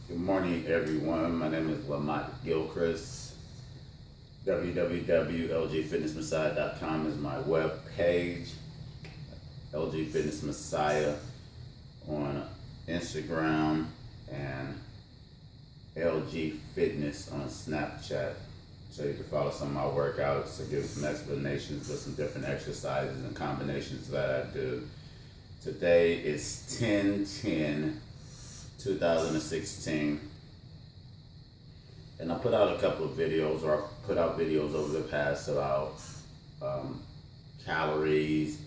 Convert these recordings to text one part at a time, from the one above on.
Good morning, everyone. My name is Lamont Gilchrist. www.L.G.Fitness-Messiah.com is my web page. L.G. Fitness Messiah on Instagram and L.G. Fitness on Snapchat. So you can follow some of my workouts and give some explanations of some different exercises and combinations that I do. Today is 10/10/2016, and I put out a couple of videos, or I put out videos over the past about calories,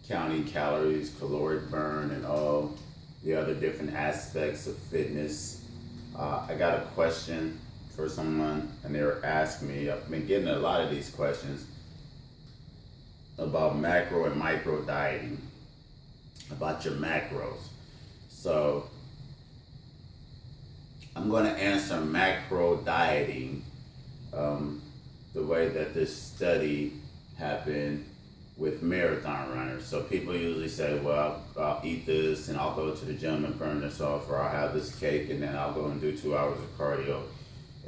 counting calories, caloric burn, and all the other different aspects of fitness. I got a question for someone, and they were asking me, I've been getting a lot of these questions about macro and micro dieting, about your macros. So I'm going to answer macro dieting the way that this study happened with marathon runners. So people usually say, well, I'll eat this and I'll go to the gym and burn this off, or I'll have this cake and then I'll go and do 2 hours of cardio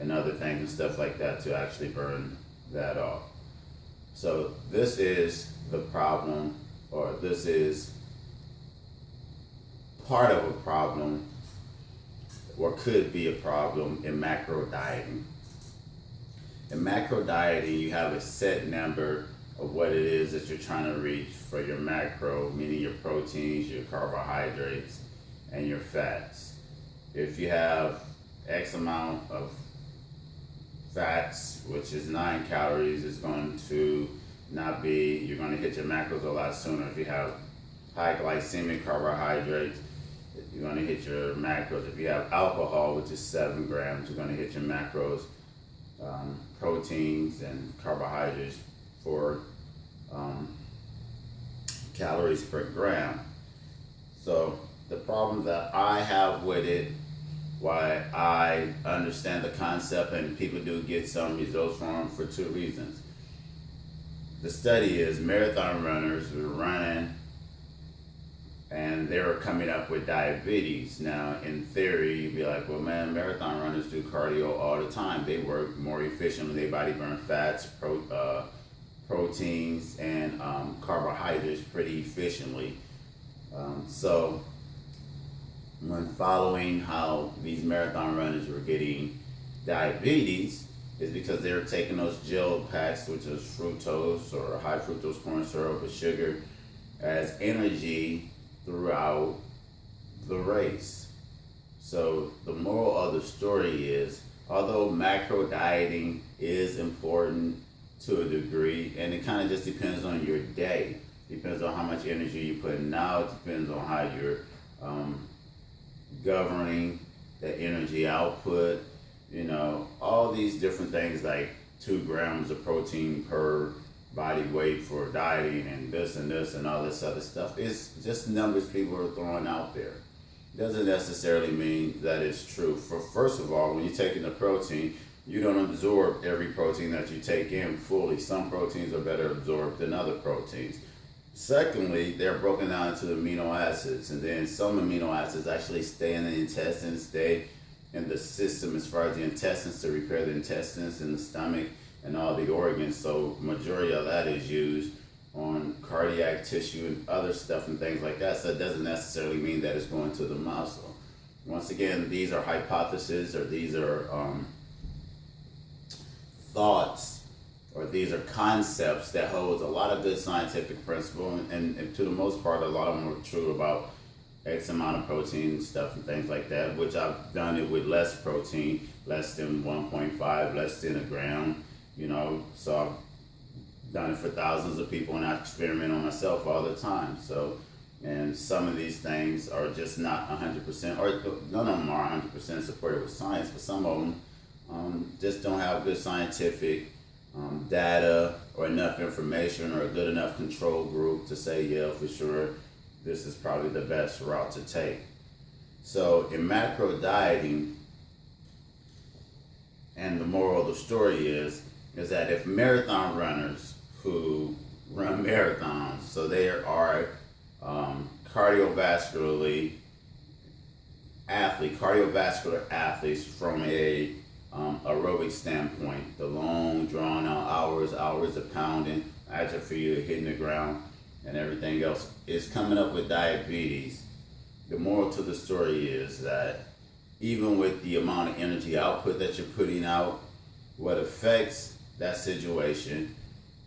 and other things and stuff like that to actually burn that off. So this is the problem, or this is part of a problem, or could be a problem in macro dieting. In macro dieting, you have a set number of what it is that you're trying to reach for your macro, meaning your proteins, your carbohydrates, and your fats. If you have X amount of fats, which is 9 calories, is going to not be, you're going to hit your macros a lot sooner. If you have high glycemic carbohydrates, you're going to hit your macros. If you have alcohol, which is 7 grams, you're going to hit your macros. Proteins and carbohydrates for calories per gram. So the problem that I have with it, why I understand the concept and people do get some results from them, for 2 reasons. The study is marathon runners who are running and they were coming up with diabetes. Now, in theory, you'd be like, well, man, marathon runners do cardio all the time. They work more efficiently. They body burn fats, proteins, and carbohydrates pretty efficiently. So when following how these marathon runners were getting diabetes, is because they were taking those gel packs, which is fructose or high fructose corn syrup with sugar, as energy throughout the race. So the moral of the story is, although macro dieting is important to a degree, and it kind of just depends on your day, depends on how much energy you're putting out, depends on how you're governing the energy output, all these different things, like 2 grams of protein per body weight for dieting and this and all this other stuff. It's just numbers people are throwing out there. Doesn't necessarily mean that it's true. First of all, when you're taking the protein, you don't absorb every protein that you take in fully. Some proteins are better absorbed than other proteins. Secondly, they're broken down into amino acids, and then some amino acids actually stay in the intestines, stay in the system as far as the intestines, to repair the intestines and the stomach and all the organs. So majority of that is used on cardiac tissue and other stuff and things like that. So it doesn't necessarily mean that it's going to the muscle. Once again, these are hypotheses, or these are thoughts, or these are concepts that holds a lot of good scientific principle, and to the most part, a lot of them are true about X amount of protein stuff and things like that, which I've done it with less protein, less than 1.5, less than a gram, so I've done it for thousands of people, and I experiment on myself all the time. So, and some of these things are just not 100%, or none of them are 100% supported with science, but some of them just don't have good scientific data or enough information or a good enough control group to say, yeah, for sure, this is probably the best route to take. So in macro dieting, and the moral of the story is that if marathon runners who run marathons, so they are cardiovascularly cardiovascular athletes from a aerobic standpoint, the long drawn out hours of pounding, atrophy, hitting the ground, and everything else is coming up with diabetes. The moral to the story is that even with the amount of energy output that you're putting out, what affects that situation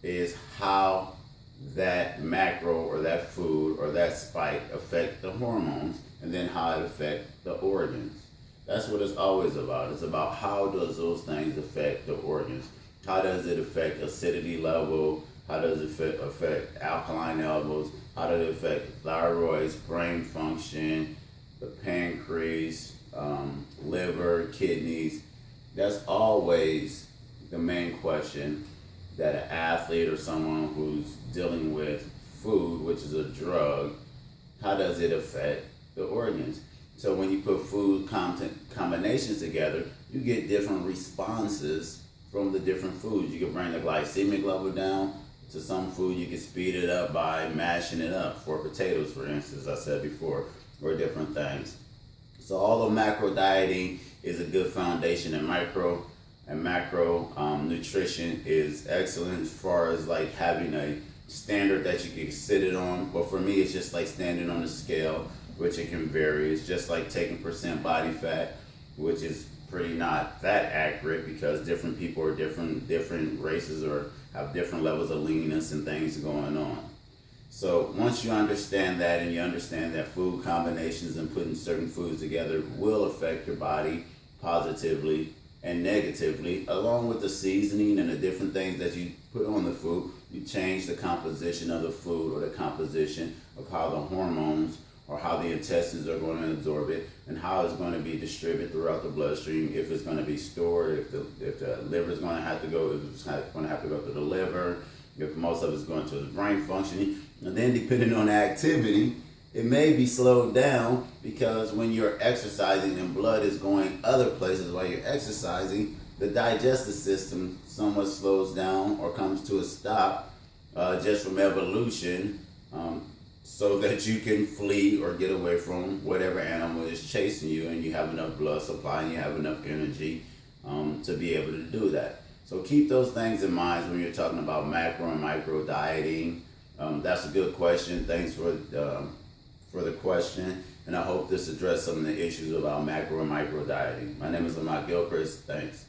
is how that macro or that food or that spike affect the hormones, and then how it affect the organs. That's what it's always about. It's about how does those things affect the organs. How does it affect acidity level? How does it affect alkaline levels? How does it affect thyroids, brain function, the pancreas, liver, kidneys? That's always the main question that an athlete or someone who's dealing with food, which is a drug, how does it affect the organs? So when you put food combinations together, you get different responses from the different foods. You can bring the glycemic level down. To some food, you can speed it up by mashing it up. For potatoes, for instance, I said before, or different things. So although macro dieting is a good foundation, and macro nutrition is excellent as far as like having a standard that you can sit it on. But for me, it's just like standing on a scale, which it can vary. It's just like taking percent body fat, which is pretty not that accurate because different people are different races or have different levels of leanness and things going on. So once you understand that, and you understand that food combinations and putting certain foods together will affect your body positively and negatively, along with the seasoning and the different things that you put on the food, you change the composition of the food or the composition of how the hormones or how the intestines are going to absorb it, and how it's going to be distributed throughout the bloodstream, if it's going to be stored, if the liver is going to have to go, if it's going to have to go to the liver, if most of it's going to the brain functioning. And then depending on the activity, it may be slowed down, because when you're exercising and blood is going other places while you're exercising, the digestive system somewhat slows down or comes to a stop just from evolution, so that you can flee or get away from whatever animal is chasing you, and you have enough blood supply and you have enough energy to be able to do that. So keep those things in mind when you're talking about macro and micro dieting. That's a good question. Thanks for the question, and I hope this addressed some of the issues about macro and micro dieting. My name is Lamont Gilchrist. Thanks.